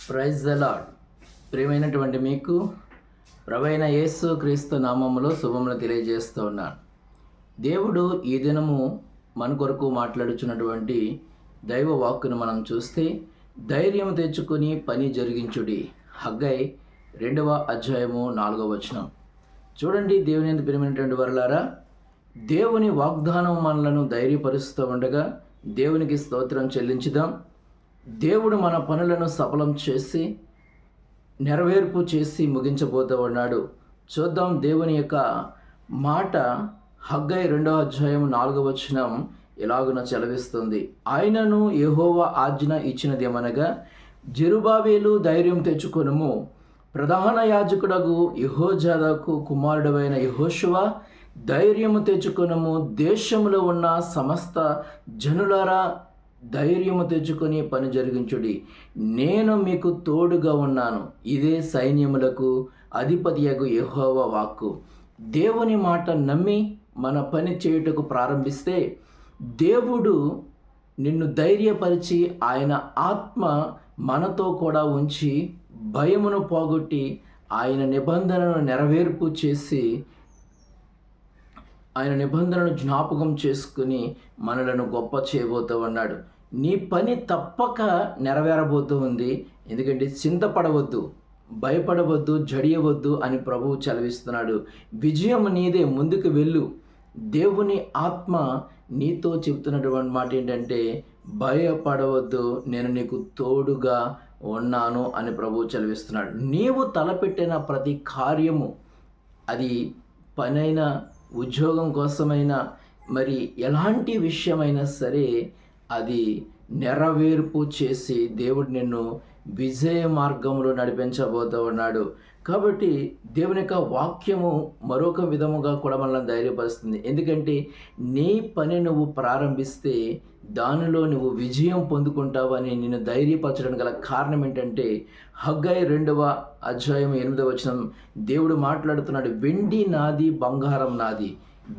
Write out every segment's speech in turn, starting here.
Praise the lord. ప్రియమైనటువంటి మీకు ప్రభువైన యేసు క్రీస్తు నామములో శుభములు తెలియజేస్తూ ఉన్నాను. దేవుడు ఈ దినము మన కొరకు మాట్లాడుచున్నటువంటి దైవ వాక్కును మనం చూస్తే, ధైర్యం తెచ్చుకొని పని జరిగించుడి. హగ్గై 2వ అధ్యాయము 4వ వచనం. చూడండి, దేవుని యందు ప్రియమైనటువంటి వారలారా, దేవుని వాగ్దానం మనలను ధైర్యపరుస్తూ ఉండగా దేవునికి స్తోత్రం చెల్లించుదాం. దేవుడు మన పనులను సఫలం చేసి నెరవేర్పు చేసి ముగించబోతూ ఉన్నాడు. చూద్దాం దేవుని యొక్క మాట. హగ్గై 2వ అధ్యాయం 4వ వచనం ఇలాగున సెలవిస్తుంది. ఆయనను యెహోవా ఆజ్ఞ ఇచ్చినదేమనగా, జెరుబాబేలు ధైర్యం తెచ్చుకొనుము, ప్రధాన యాజకుడగు యెహోజాదాకు కుమారుడైన యెహోషువ ధైర్యము తెచ్చుకొనుము, దేశములో ఉన్న సమస్త జనులారా ధైర్యము తెచ్చుకొని పని జరిగించుడి, నేను మీకు తోడుగా ఉన్నాను. ఇదే సైన్యములకు అధిపతియగు యెహోవా వాక్కు. దేవుని మాట నమ్మి మన పని చేయుటకు ప్రారంభిస్తే దేవుడు నిన్ను ధైర్యపరిచి ఆయన ఆత్మ మనతో కూడా ఉంచి భయమును పోగొట్టి ఆయన నిబంధనను నెరవేర్పు చేసి ఆయన నిబంధనను జ్ఞాపకం చేసుకుని మనలను గొప్ప చేయబోతూ ఉన్నాడు. నీ పని తప్పక నెరవేరబోతూ ఉంది. ఎందుకంటే చింతపడవద్దు, భయపడవద్దు, జడియవద్దు అని ప్రభువు చదివిస్తున్నాడు. విజయం నీదే, ముందుకు వెళ్ళు. దేవుని ఆత్మ నీతో చెప్తున్నటువంటి మాట ఏంటంటే, భయపడవద్దు, నేను నీకు తోడుగా ఉన్నాను అని ప్రభువు చదివిస్తున్నాడు. నీవు తలపెట్టిన ప్రతి కార్యము, అది పనైనా ఉద్యోగం కోసమైనా మరి ఎలాంటి విషయమైనా సరే, అది నెరవేర్పు చేసి దేవుడు నిన్ను విజయ మార్గంలో నడిపించబోతూ ఉన్నాడు. కాబట్టి దేవుని యొక్క వాక్యము మరొక విధముగా కూడా మనల్ని ధైర్యపరుస్తుంది. ఎందుకంటే నీ పని నువ్వు ప్రారంభిస్తే దానిలో నువ్వు విజయం పొందుకుంటావని నిన్ను ధైర్యపరచడానికి గల కారణం ఏంటంటే, హగ్గై 2వ అధ్యాయం 8వ వచనం దేవుడు మాట్లాడుతున్నాడు. వెండి నాది, బంగారం నాది,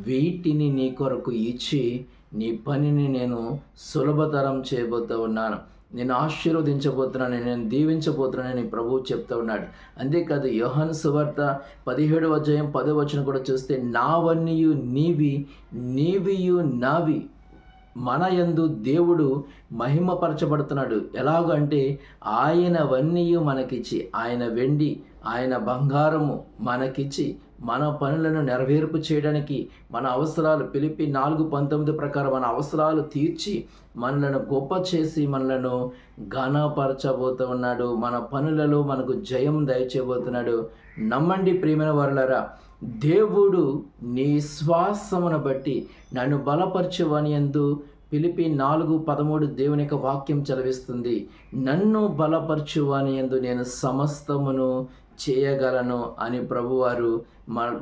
వీటిని నీ కొరకు ఇచ్చి నీ పనిని నేను సులభతరం చేయబోతూ ఉన్నాను, నేను ఆశీర్వదించబోతున్నాను, నేను దీవించబోతున్నానని ప్రభువు చెప్తూ ఉన్నాడు. అంతేకాదు, యోహాను సువార్త 17వ అధ్యాయం 10వ వచనం కూడా చూస్తే, నావన్నీయు నీవి, నీవియు నావి. మన యందు దేవుడు మహిమపరచబడుతున్నాడు. ఎలాగంటే ఆయనవన్నీ మనకిచ్చి, ఆయన వెండి, ఆయన బంగారము మనకిచ్చి మన పనులను నెరవేర్పు చేయడానికి, మన అవసరాలు ఫిలిప్పీ 4:19 ప్రకారం మన అవసరాలు తీర్చి మనలను గొప్ప చేసి మనలను ఘనపరచబోతూ ఉన్నాడు. మన పనులలో మనకు జయం దయచేయబోతున్నాడు. నమ్మండి ప్రియమైన వారలారా, దేవుడు నీ శ్వాసమును బట్టి నన్ను బలపరచువని యందు ఫిలిప్పీ 4:13 దేవుని యొక్క వాక్యం చదివిస్తుంది. నన్ను బలపరచువని యందు నేను సమస్తమును చేయగలను అని ప్రభువారు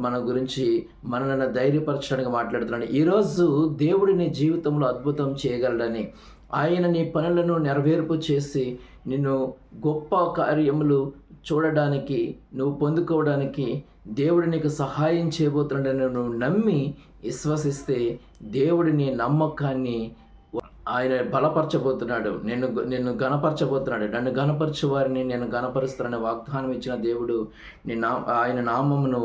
మన గురించి మనల్ని ధైర్యపరచడానికి మాట్లాడుతున్నాడు. ఈరోజు దేవుడు నీ జీవితంలో అద్భుతం చేయగలడని, ఆయన నీ పనులను నెరవేర్పు చేసి నిన్ను గొప్ప కార్యములు చూడడానికి, నువ్వు పొందుకోవడానికి దేవుడు నీకు సహాయం చేయబోతున్నాడని నువ్వు నమ్మి విశ్వసిస్తే దేవుడి నీ నమ్మకాన్ని ఆయన బలపరచబోతున్నాడు. నిన్ను గణపరచబోతున్నాడు. నన్ను గణపరచు వారిని నేను గణపరుస్తానని వాగ్దానం ఇచ్చిన దేవుడు ఆయన నామమును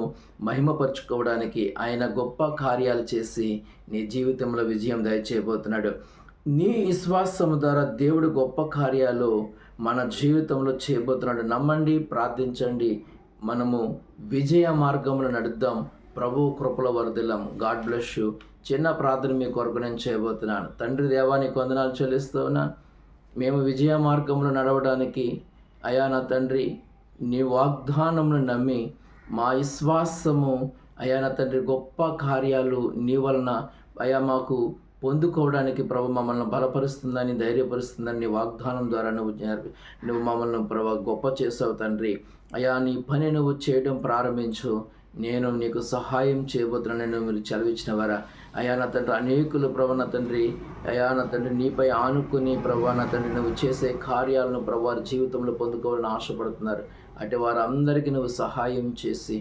మహిమపరచుకోవడానికి, ఆయన గొప్ప కార్యాలు చేసి నీ జీవితంలో విజయం దయచేయబోతున్నాడు. నీ విశ్వాసము ద్వారా దేవుడు గొప్ప కార్యాలు మన జీవితంలో చేయబోతున్నాడు. నమ్మండి, ప్రార్థించండి, మనము విజయ మార్గంలో నడుద్దాం. ప్రభు కృపలో వర్ధిల్లాం. God bless you. చిన్న ప్రార్థన మీ కొరకు నేను చేయబోతున్నాను. తండ్రి దేవా, నీకు వందనాలు చెల్లిస్తూ ఉన్నాను. మేము విజయ మార్గంలో నడవడానికి అయా నా తండ్రి, నీ వాగ్దానమును నమ్మి మా విశ్వాసము అయా నా తండ్రి గొప్ప కార్యాలు నీ వలన అయా మాకు పొందుకోవడానికి ప్రభు మమ్మల్ని బలపరుస్తుందని, ధైర్యపరుస్తుందని నీ వాగ్దానం ద్వారా నువ్వు మమ్మల్ని ప్రభు గొప్ప చేసావు తండ్రి. అయా నీ పని నువ్వు చేయడం ప్రారంభించు, నేను నీకు సహాయం చేయబోతున్నానని మీరు చదివించిన వారా అయా నా తండ్రి. అనేకులు ప్రభు నా తండ్రి, అయా నా తండ్రి నీపై ఆనుకుని ప్రభు నా తండ్రి నువ్వు చేసే కార్యాలను ప్రభు వారి జీవితంలో పొందుకోవాలని ఆశపడుతున్నారు. అటు వారందరికీ నువ్వు సహాయం చేసి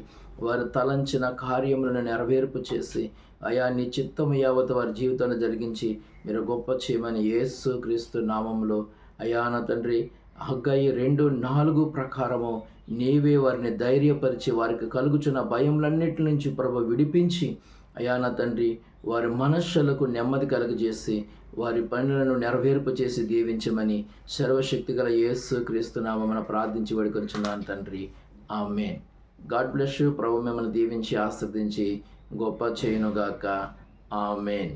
వారు తలంచిన కార్యములను నెరవేర్పు చేసి అయా నీ చిత్తము యావత్ వారి జీవితంలో జరిగించి మీరు గొప్ప చేయమని యేసు క్రీస్తు నామములో అయా నా తండ్రి హగ్గయి 2:4 ప్రకారము నీవే వారిని ధైర్యపరిచి వారికి కలుగుచున్న భయములన్నిటి నుంచి ప్రభు విడిపించి, అయా నా తండ్రి వారి మనస్సులకు నెమ్మది కలుగజేసి వారి పనులను నెరవేర్పు చేసి దీవించమని సర్వశక్తిగల యేసు క్రీస్తు నామమున ప్రార్థించి వేడుకొనుచున్నాను తండ్రి. ఆమేన్. God bless you. ప్రభు మిమ్మల్ని దీవించి ఆశీర్వదించి గొప్ప చేయునుగాక. ఆమేన్.